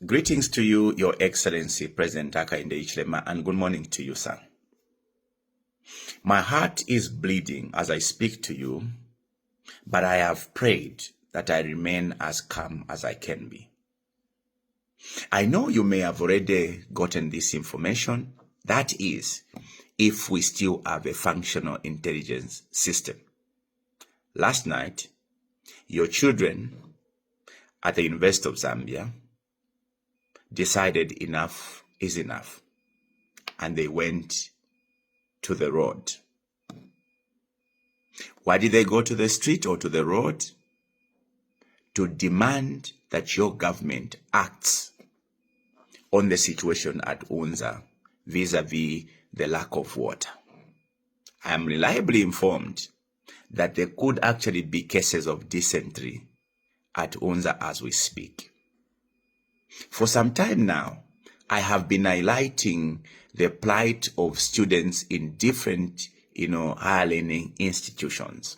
Greetings to you, Your Excellency, President Hakainde Hichilema, and good morning to you, sir. My heart is bleeding as I speak to you, but I have prayed that I remain as calm as I can be. I know you may have already gotten this information. That is, if we still have a functional intelligence system. Last night, your children at the University of Zambia decided enough is enough, and they went to the road. Why did they go to the street or to the road? To demand that your government acts on the situation at UNZA vis-a-vis the lack of water. I am reliably informed that there could actually be cases of dysentery at UNZA as we speak. For some time now, I have been highlighting the plight of students in different, higher learning institutions.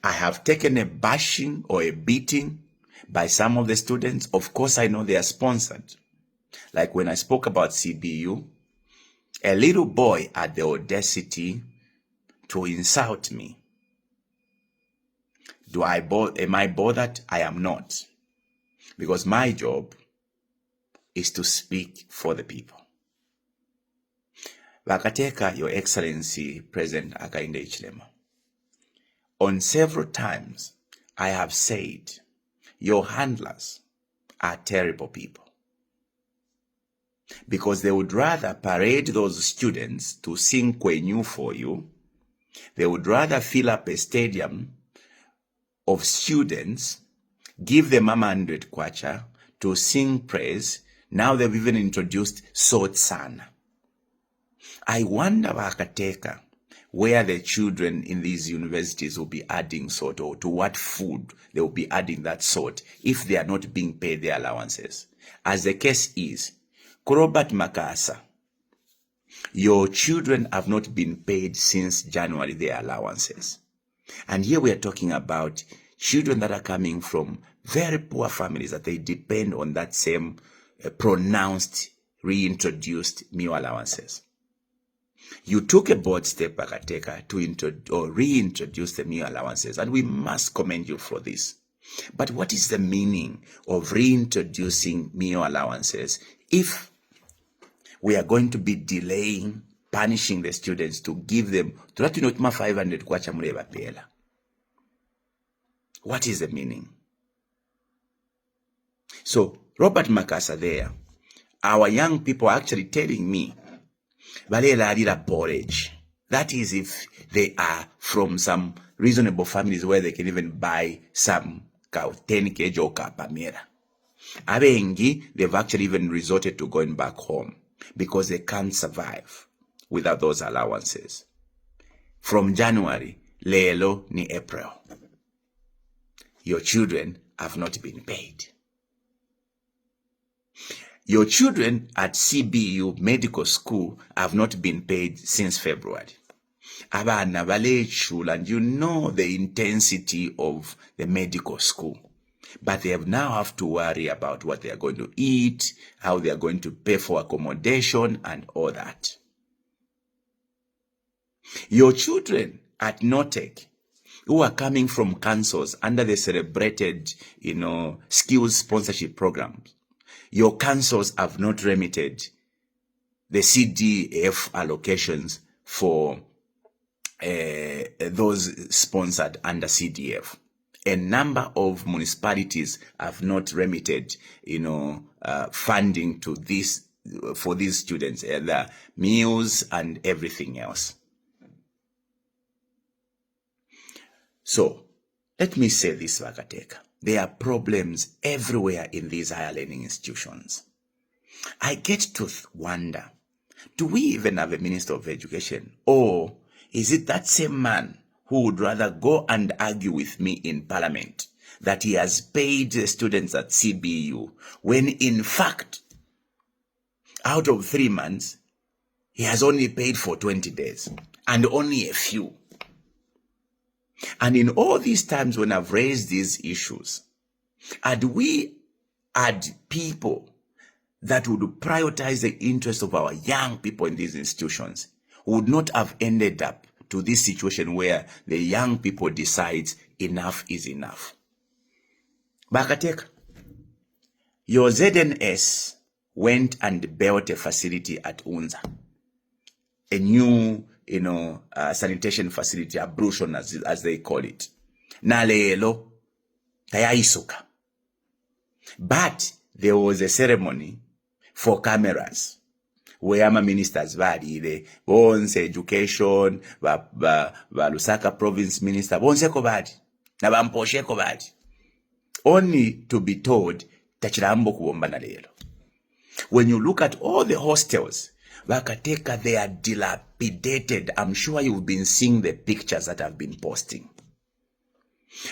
I have taken a bashing or a beating by some of the students. Of course, I know they are sponsored. Like when I spoke about CBU, a little boy had the audacity to insult me. Am I bothered? I am not. Because my job is to speak for the people. Vakateka, Your Excellency, President Hakainde Hichilema. On several times, I have said, your handlers are terrible people. Because they would rather parade those students to sing Kwenyu for you. They would rather fill up a stadium of students, give them 100 kwacha to sing praise. Now they've even introduced Sot Sana. I wonder, Vakateka, where the children in these universities will be adding salt, or to what food they will be adding that salt if they are not being paid their allowances. As the case is, Robert Makasa, your children have not been paid since January their allowances. And here we are talking about children that are coming from very poor families, that they depend on that same pronounced, reintroduced meal allowances. You took a bold step, Vakateka, to reintroduce the meal allowances, and we must commend you for this. But what is the meaning of reintroducing meal allowances if we are going to be delaying, punishing the students to give them 500 kwacha mureba pela? What is the meaning? So, Robert Makasa there, our young people are actually telling me, porridge. That is if they are from some reasonable families where they can even buy some 10 kg or kapamera. Abengi, they've actually even resorted to going back home because they can't survive without those allowances. From January, lelo ni April. Your children have not been paid. Your children at CBU Medical School have not been paid since February. Abana bale shul, and you know the intensity of the medical school. But they now have to worry about what they are going to eat, how they are going to pay for accommodation, and all that. Your children at NOTEC, who are coming from councils under the celebrated, skills sponsorship programs, your councils have not remitted the CDF allocations for those sponsored under CDF. A number of municipalities have not remitted, funding to this for these students, the meals and everything else. So, let me say this, Vakateka. There are problems everywhere in these higher learning institutions. I get to wonder, do we even have a Minister of Education? Or is it that same man who would rather go and argue with me in Parliament that he has paid the students at CBU, when in fact, out of 3 months, he has only paid for 20 days, and only a few. And in all these times when I've raised these issues, had we had people that would prioritize the interests of our young people in these institutions, we would not have ended up to this situation where the young people decide enough is enough. Bakateka, your ZNS went and built a facility at UNZA, a new, sanitation facility, ablution as they call it. Nalelo, tayaisuka. But there was a ceremony for cameras where my ministers the bonse education, Lusaka province minister, bonse ko badi, na bamposhe ko badi. Only to be told, tachirambo kuomba na lelo. When you look at all the hostels, Bakateka, they are dilapidated. I'm sure you've been seeing the pictures that I've been posting.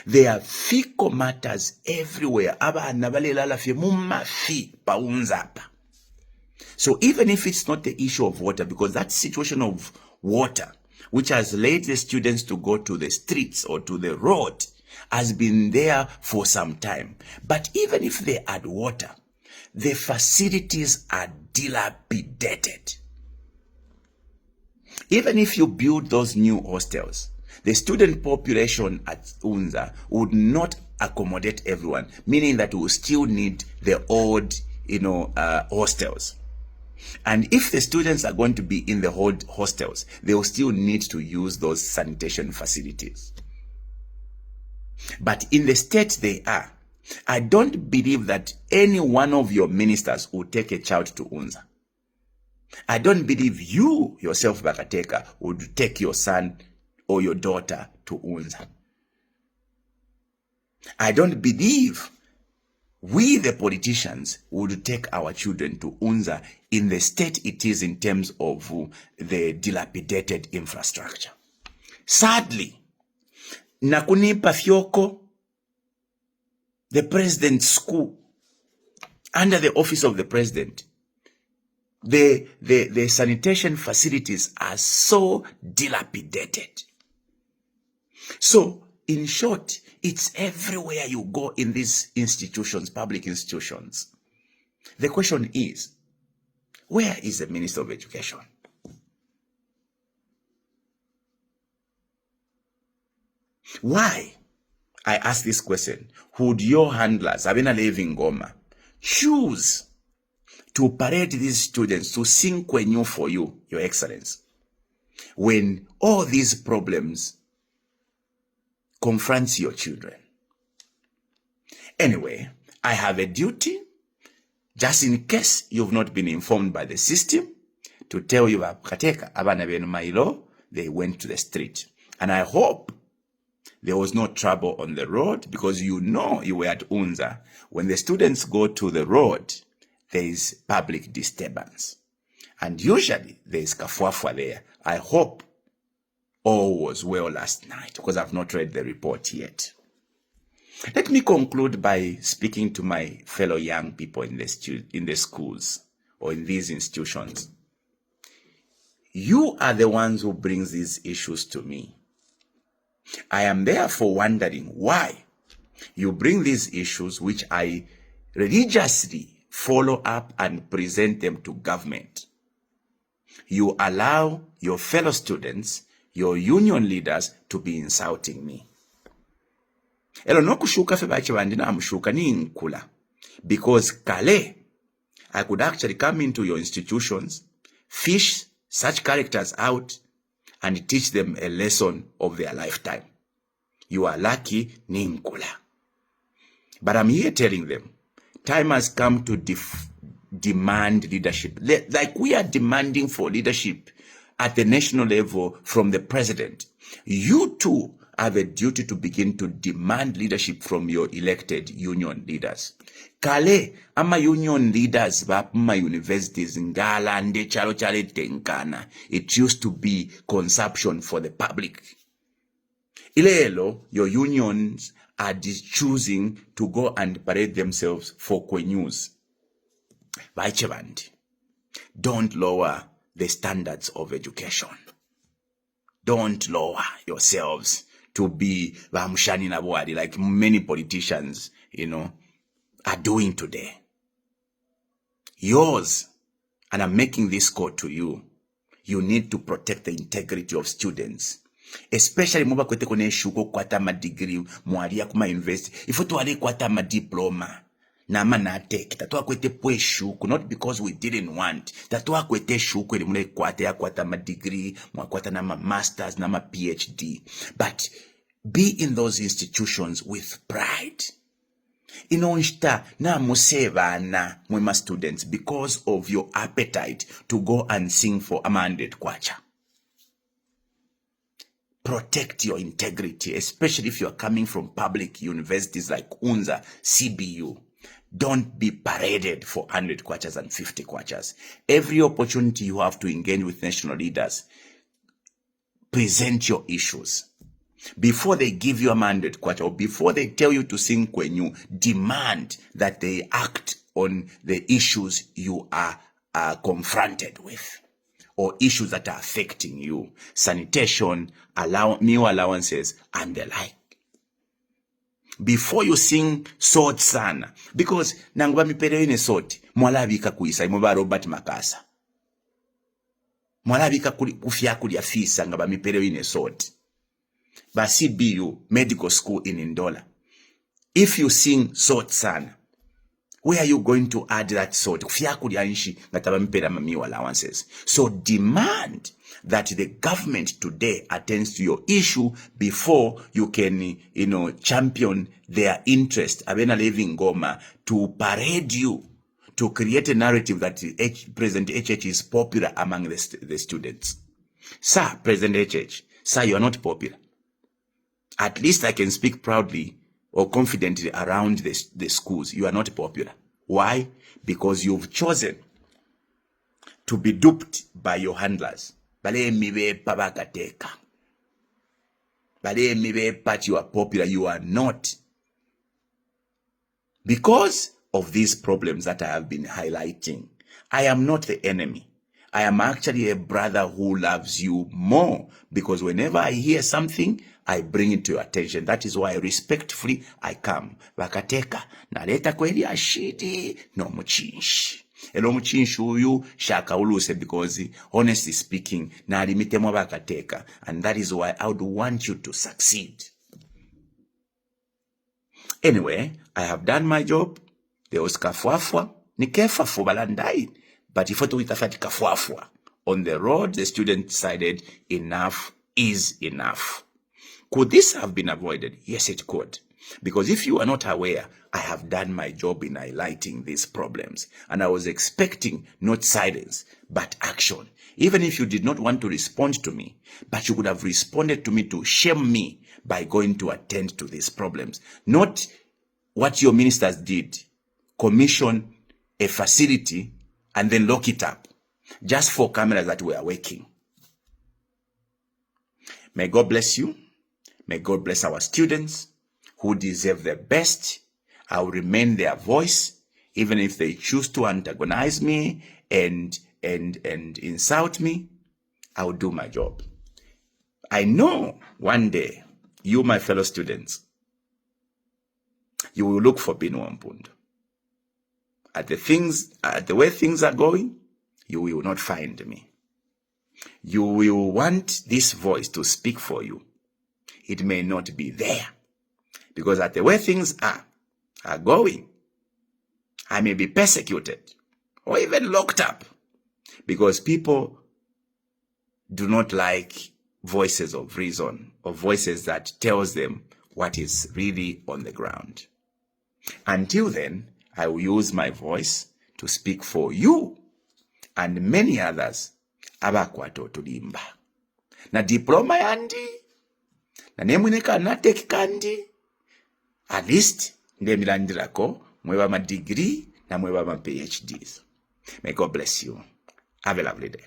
There are fecal matters everywhere. So even if it's not the issue of water, because that situation of water, which has led the students to go to the streets or to the road, has been there for some time. But even if they had water, the facilities are dilapidated. Even if you build those new hostels, the student population at UNZA would not accommodate everyone, meaning that we will still need the old, hostels. And if the students are going to be in the old hostels, they will still need to use those sanitation facilities. But in the state they are, I don't believe that any one of your ministers will take a child to UNZA. I don't believe you yourself, Bakateka, would take your son or your daughter to UNZA. I don't believe we, the politicians, would take our children to UNZA in the state it is in terms of the dilapidated infrastructure. Sadly, Nakunipa Fyoko, the president's school, under the office of the president, the sanitation facilities are so dilapidated. So, in short, it's everywhere you go in these institutions, public institutions. The question is, where is the Minister of Education? Why? I ask this question. Would your handlers, Abena Levi Ngoma, choose to parade these students to sing Kwenyu for you, Your Excellence, when all these problems confronts your children? Anyway, I have a duty, just in case you've not been informed by the system, to tell you that Kateka Abana Benu Mailo, they went to the street. And I hope there was no trouble on the road, because you were at UNZA. When the students go to the road, there is public disturbance. And usually there is kafwafwa there. I hope all was well last night, because I've not read the report yet. Let me conclude by speaking to my fellow young people in the schools or in these institutions. You are the ones who brings these issues to me. I am therefore wondering why you bring these issues, which I religiously follow up and present them to government. You allow your fellow students, your union leaders, to be insulting me. Elo nokushuka fe bache bandina amushuka ni nkula. Because kale, I could actually come into your institutions, fish such characters out, and teach them a lesson of their lifetime. You are lucky, ni nkula. But I'm here telling them, time has come to demand leadership. Like we are demanding for leadership at the national level from the president. You too have a duty to begin to demand leadership from your elected union leaders. Kale, ama union leaders bapuma universities ngala ande chalo chale tenkana. It used to be consumption for the public. Ilelo, your unions are choosing to go and parade themselves for Kwenyus. Baichebandi, don't lower the standards of education. Don't lower yourselves to be like many politicians, are doing today. Yours, and I'm making this call to you. You need to protect the integrity of students. Especially muba kwete kone shuko kwata ma degree mwalia kuma university. Ifo tuwale kwata ma diploma. Nama na take. Tatua kwete pwe shuku. Not because we didn't want. Tatua kwete shuku ili mune kwata ma degree. Mwa kwata na ma masters na ma PhD. But be in those institutions with pride. Inonshita na musevana mwema students because of your appetite to go and sing for Amanded Kwacha. Protect your integrity, especially if you are coming from public universities like UNZA, CBU. Don't be paraded for 100 kwachas and 50 kwachas. Every opportunity you have to engage with national leaders, present your issues. Before they give you a mandate kwacha, or before they tell you to sing kwenyu, demand that they act on the issues you are confronted with, or issues that are affecting you. Sanitation, meal allowances, and the like. Before you sing sort sana, because nanguba mipere ine sort, mwalabika kuisa, imoba Robert Makasa. Mwalabika kufia kulia fisa, ngaba mipere ine sort. Ba CBU, medical school in Ndola. If you sing sort sana, where are you going to add that sort? So demand that the government today attends to your issue before you can, champion their interest. Abena Living Goma to parade you, to create a narrative that President HH is popular among the students. Sir, President HH, sir, you are not popular. At least I can speak proudly or confidently around the schools. You are not popular. Why? Because you've chosen to be duped by your handlers. Bale mibe pabakateka. Bale mibe pat you are popular. You are not. Because of these problems that I have been highlighting, I am not the enemy. I am actually a brother who loves you more, because whenever I hear something, I bring it to your attention. That is why respectfully I come. Bakateka, naleta kweli ashidi, no muchinshi. Elo muchinshi uyu shaka uluse, because honestly speaking, na limite mwa bakateka. And that is why I would want you to succeed. Anyway, I have done my job. There was kafuafwa. Ni kefafu balandai. But if you kafuafwa. On the road, the student decided enough is enough. Could this have been avoided? Yes, it could. Because if you are not aware, I have done my job in highlighting these problems. And I was expecting not silence, but action. Even if you did not want to respond to me, but you could have responded to me to shame me by going to attend to these problems. Not what your ministers did. Commission a facility and then lock it up. Just for cameras that were working. May God bless you. May God bless our students who deserve the best. I will remain their voice, even if they choose to antagonize me and insult me. I will do my job. I know one day, you, my fellow students, you will look for Binwell Mpundu. At the way things are going, you will not find me. You will want this voice to speak for you. It may not be there. Because at the way things are going, I may be persecuted or even locked up. Because people do not like voices of reason, or voices that tells them what is really on the ground. Until then, I will use my voice to speak for you and many others. Abakwato tulimba. Na diploma yandi. Na nemwineka nateki kandi. At least, ndemilandirako mweba ma degree na mweba ma PhDs. May God bless you. Have a lovely day.